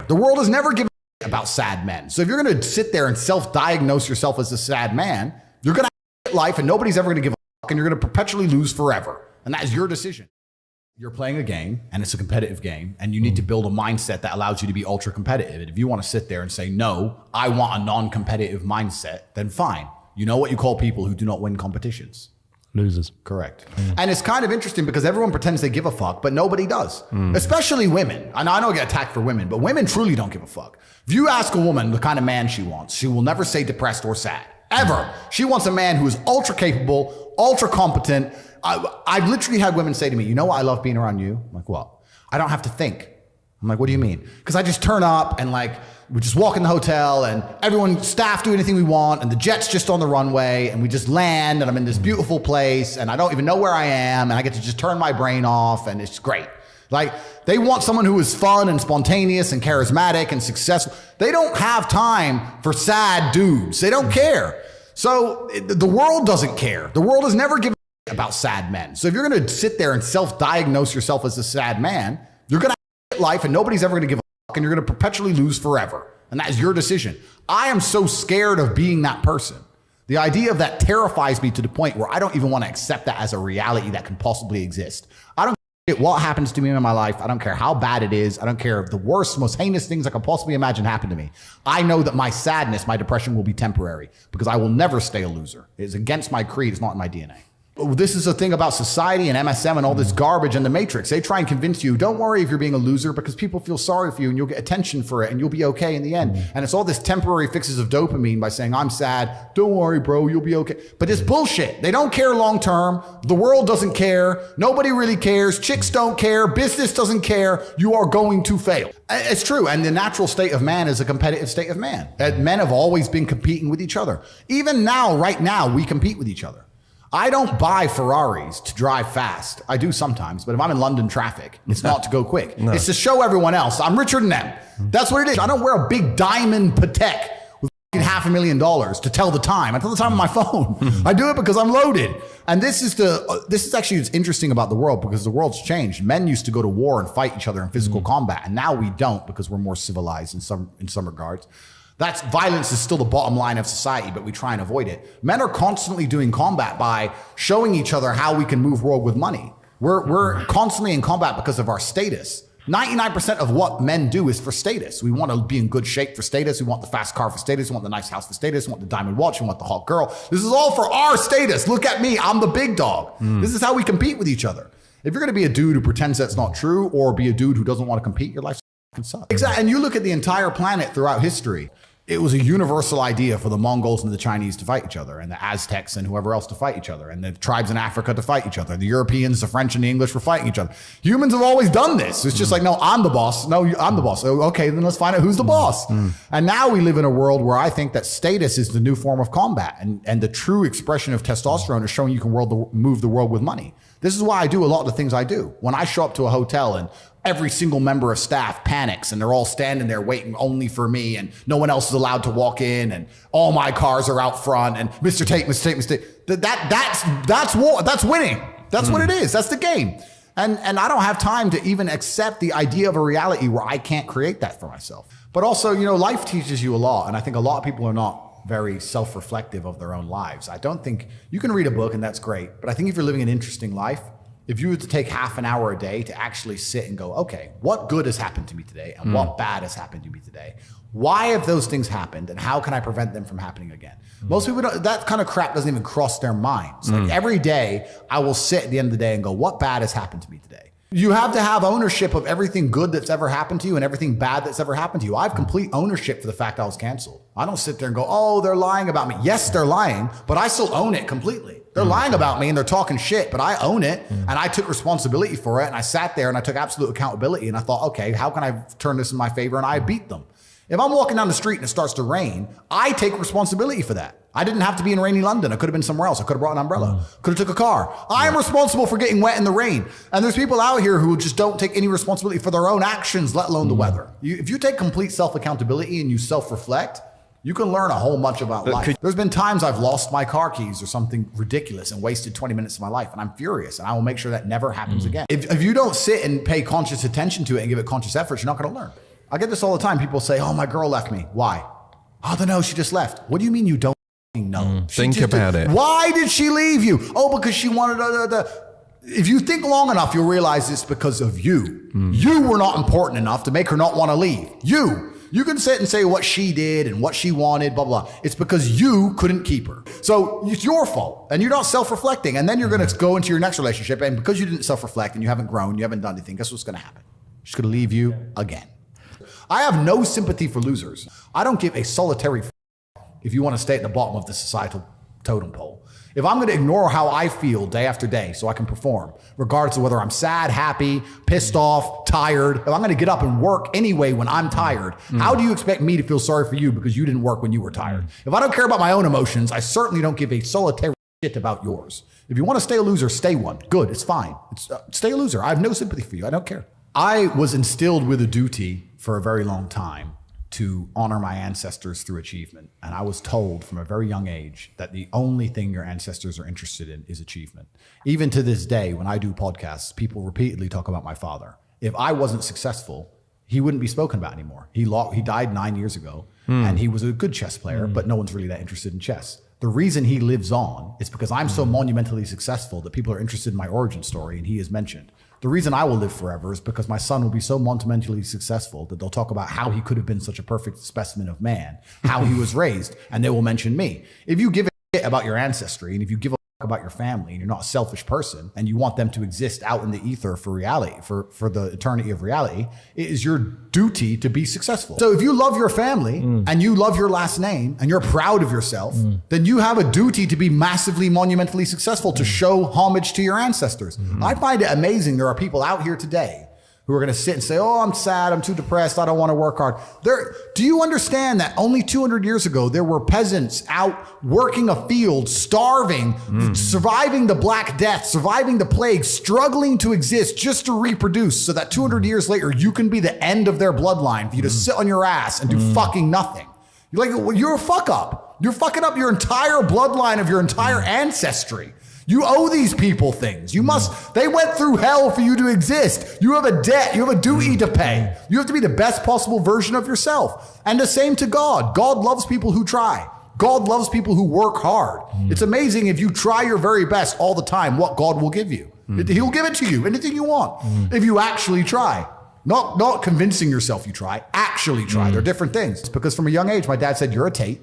The world has never given a about sad men. So if you're going to sit there and self-diagnose yourself as a sad man, you're going to have life and nobody's ever going to give a fuck and you're going to perpetually lose forever. And that is your decision. You're playing a game and it's a competitive game and you need to build a mindset that allows you to be ultra competitive. And if you want to sit there and say, no, I want a non-competitive mindset, then fine. You know what you call people who do not win competitions? Losers. Correct. And it's kind of interesting because everyone pretends they give a fuck, but nobody does, especially women. And I know I get attacked for women, but women truly don't give a fuck. If you ask a woman the kind of man she wants, she will never say depressed or sad, ever. She wants a man who is ultra capable, ultra competent. I've literally had women say to me, you know what I love being around you? I'm like, what? I don't have to think. I'm like, what do you mean? Because I just turn up and like, we just walk in the hotel and everyone, staff do anything we want and the jet's just on the runway and we just land and I'm in this beautiful place and I don't even know where I am and I get to just turn my brain off and it's great. Like they want someone who is fun and spontaneous and charismatic and successful. They don't have time for sad dudes. They don't care. So the world doesn't care. The world has never given about sad men. So if you're going to sit there and self-diagnose yourself as a sad man, you're going to have life and nobody's ever going to give a fuck and you're going to perpetually lose forever. And that is your decision. I am so scared of being that person. The idea of that terrifies me to the point where I don't even want to accept that as a reality that can possibly exist. I don't care what happens to me in my life. I don't care how bad it is. I don't care if the worst, most heinous things I could possibly imagine happen to me. I know that my sadness, my depression will be temporary because I will never stay a loser. It is against my creed. It's not in my DNA. This is the thing about society and MSM and all this garbage and the Matrix. They try and convince you, don't worry if you're being a loser because people feel sorry for you and you'll get attention for it and you'll be okay in the end. And it's all this temporary fixes of dopamine by saying, I'm sad. Don't worry, bro. You'll be okay. But it's bullshit. They don't care long term. The world doesn't care. Nobody really cares. Chicks don't care. Business doesn't care. You are going to fail. It's true. And the natural state of man is a competitive state of man. Men have always been competing with each other. Even now, right now, we compete with each other. I don't buy Ferraris to drive fast. I do sometimes, but if I'm in London traffic, it's not to go quick. No. It's to show everyone else I'm richer than them. That's what it is. I don't wear a big diamond Patek with $500,000 to tell the time. I tell the time on my phone. I do it because I'm loaded. And this is actually what's interesting about the world because the world's changed. Men used to go to war and fight each other in physical combat, and now we don't because we're more civilized in some regards. Violence is still the bottom line of society, but we try and avoid it. Men are constantly doing combat by showing each other how we can move world with money. We're constantly in combat because of our status. 99% of what men do is for status. We want to be in good shape for status. We want the fast car for status. We want the nice house for status. We want the diamond watch. We want the hot girl. This is all for our status. Look at me. I'm the big dog. This is how we compete with each other. If you're going to be a dude who pretends that's not true or be a dude who doesn't want to compete, your life sucks. Exactly. And you look at the entire planet throughout history. It was a universal idea for the Mongols and the Chinese to fight each other and the Aztecs and whoever else to fight each other and the tribes in Africa to fight each other. The Europeans, the French and the English were fighting each other. Humans have always done this. It's just like, no, I'm the boss. No, I'm the boss. Okay, then let's find out who's the boss. And now we live in a world where I think that status is the new form of combat and the true expression of testosterone is showing you can move the world with money. This is why I do a lot of the things I do. When I show up to a hotel and every single member of staff panics and they're all standing there waiting only for me and no one else is allowed to walk in and all my cars are out front and Mr. Tate. That's war. That's winning. That's what it is. That's the game. And I don't have time to even accept the idea of a reality where I can't create that for myself. But also, life teaches you a lot. And I think a lot of people are not very self-reflective of their own lives. I don't think you can read a book and that's great. But I think if you're living an interesting life, if you were to take half an hour a day to actually sit and go, okay, what good has happened to me today and what bad has happened to me today? Why have those things happened and how can I prevent them from happening again? Most people don't, that kind of crap doesn't even cross their minds. Like every day I will sit at the end of the day and go, what bad has happened to me today? You have to have ownership of everything good that's ever happened to you and everything bad that's ever happened to you. I have complete ownership for the fact I was canceled. I don't sit there and go, oh, they're lying about me. Yes, they're lying, but I still own it completely. They're lying about me and they're talking shit, but I own it and I took responsibility for it and I sat there and I took absolute accountability and I thought, okay, how can I turn this in my favor? And I beat them. If I'm walking down the street and it starts to rain, I take responsibility for that. I didn't have to be in rainy London. I could have been somewhere else. I could have brought an umbrella. Could have took a car. I am responsible for getting wet in the rain. And there's people out here who just don't take any responsibility for their own actions, let alone the weather. If you take complete self-accountability and you self-reflect, you can learn a whole bunch about life. There's been times I've lost my car keys or something ridiculous and wasted 20 minutes of my life, and I'm furious, and I will make sure that never happens again. If you don't sit and pay conscious attention to it and give it conscious effort, you're not going to learn. I get this all the time. People say, oh, my girl left me. Why? I don't know. She just left. What do you mean you don't know? Think about it. Why did she leave you? Oh, because she wanted If you think long enough, you'll realize it's because of you. You were not important enough to make her not want to leave. You can sit and say what she did and what she wanted, blah, blah. It's because you couldn't keep her. So it's your fault and you're not self-reflecting. And then you're going to go into your next relationship. And because you didn't self-reflect and you haven't grown, you haven't done anything, guess what's going to happen? She's going to leave you again. I have no sympathy for losers. I don't give a solitary if you want to stay at the bottom of the societal totem pole. If I'm going to ignore how I feel day after day so I can perform, regardless of whether I'm sad, happy, pissed off, tired, if I'm going to get up and work anyway when I'm tired, how do you expect me to feel sorry for you because you didn't work when you were tired? If I don't care about my own emotions, I certainly don't give a solitary shit about yours. If you want to stay a loser, stay one. Good, it's fine. Stay a loser. I have no sympathy for you. I don't care. I was instilled with a duty for a very long time to honor my ancestors through achievement. And I was told from a very young age that the only thing your ancestors are interested in is achievement. Even to this day, when I do podcasts, people repeatedly talk about my father. If I wasn't successful, he wouldn't be spoken about anymore. He died 9 years ago and he was a good chess player, but no one's really that interested in chess. The reason he lives on is because I'm so monumentally successful that people are interested in my origin story and he is mentioned. The reason I will live forever is because my son will be so monumentally successful that they'll talk about how he could have been such a perfect specimen of man, how he was raised, and they will mention me. If you give a shit about your ancestry and if you give a fuck about your family and you're not a selfish person and you want them to exist out in the ether for reality, for the eternity of reality, it is your duty to be successful. So if you love your family and you love your last name and you're proud of yourself, then you have a duty to be massively monumentally successful to show homage to your ancestors. I find it amazing there are people out here today who are going to sit and say, oh, I'm sad, I'm too depressed, I don't want to work hard. Do you understand that only 200 years ago, there were peasants out working a field, starving, surviving the Black Death, surviving the plague, struggling to exist just to reproduce so that 200 years later, you can be the end of their bloodline for you to sit on your ass and do fucking nothing. You're like, well, you're a fuck up. You're fucking up your entire bloodline of your entire ancestry. You owe these people things. They went through hell for you to exist. You have a debt. You have a duty to pay. You have to be the best possible version of yourself. And the same to God. God loves people who try. God loves people who work hard. It's amazing if you try your very best all the time, what God will give you. He'll give it to you, anything you want, if you actually try. Not convincing yourself you try, actually try. They're different things. It's because from a young age, my dad said, you're a Tate.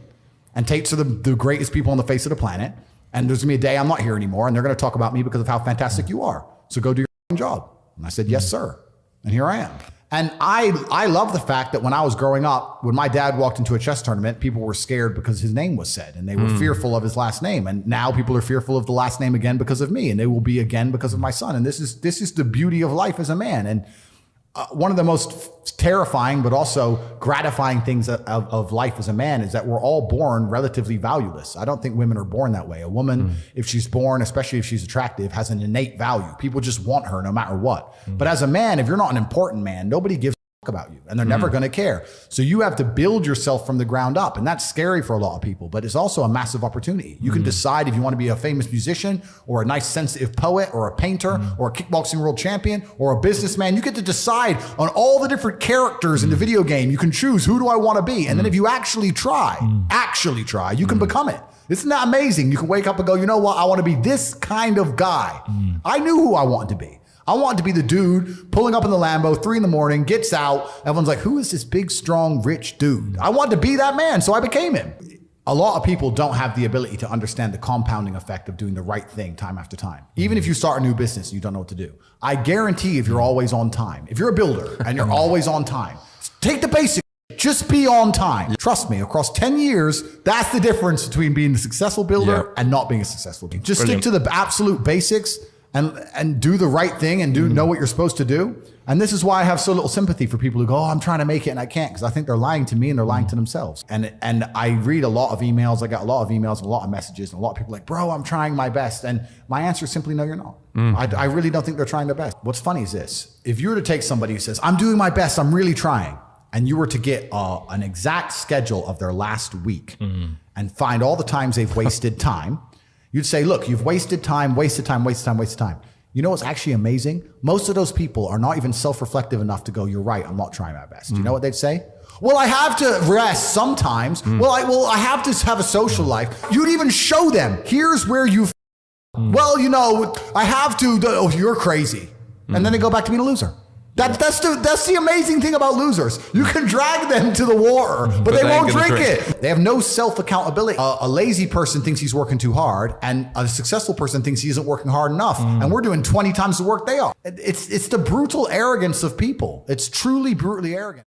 And Tates are the greatest people on the face of the planet. And there's gonna be a day I'm not here anymore and they're gonna talk about me because of how fantastic you are. So go do your job. And I said, yes, sir. And here I am. And I love the fact that when I was growing up, when my dad walked into a chess tournament, people were scared because his name was said and they were fearful of his last name. And now people are fearful of the last name again because of me and they will be again because of my son. And this is the beauty of life as a man. And one of the most terrifying but also gratifying things of life as a man is that we're all born relatively valueless. I don't think women are born that way. A woman, if she's born, especially if she's attractive, has an innate value. People just want her no matter what. But as a man, if you're not an important man, nobody gives a fuck about you and they're never going to care. So you have to build yourself from the ground up. And that's scary for a lot of people, but it's also a massive opportunity. You can decide if you want to be a famous musician or a nice sensitive poet or a painter or a kickboxing world champion or a businessman. You get to decide on all the different characters in the video game. You can choose, who do I want to be? And then if you actually try, you can become it. Isn't that amazing? You can wake up and go, you know what? I want to be this kind of guy. I knew who I wanted to be. I wanted to be the dude pulling up in the Lambo, 3 a.m, gets out. Everyone's like, who is this big, strong, rich dude? I wanted to be that man, so I became him. A lot of people don't have the ability to understand the compounding effect of doing the right thing time after time. Even if you start a new business and you don't know what to do. I guarantee if you're always on time, if you're a builder and you're always on time, take the basics. Just be on time. Trust me, across 10 years, that's the difference between being a successful builder and not being a successful builder. Just stick to the absolute basics and do the right thing and know what you're supposed to do. And this is why I have so little sympathy for people who go, oh, I'm trying to make it and I can't, because I think they're lying to me and they're lying to themselves. And I read a lot of emails. I got a lot of emails and a lot of messages and a lot of people are like, bro, I'm trying my best. And my answer is simply, no, you're not. I really don't think they're trying their best. What's funny is this. If you were to take somebody who says, I'm doing my best, I'm really trying, and you were to get an exact schedule of their last week and find all the times they've wasted time, you'd say, look, you've wasted time, wasted time, wasted time, wasted time. You know what's actually amazing? Most of those people are not even self-reflective enough to go, you're right, I'm not trying my best. You know what they'd say? Well, I have to rest sometimes. Well, I have to have a social life. You'd even show them, here's where you well, you know, I have to, oh, you're crazy. And then they go back to being a loser. That's the amazing thing about losers. You can drag them to the water, but they won't drink it. They have no self-accountability. A lazy person thinks he's working too hard, and a successful person thinks he isn't working hard enough. And we're doing 20 times the work they are. It's the brutal arrogance of people. It's truly brutally arrogant.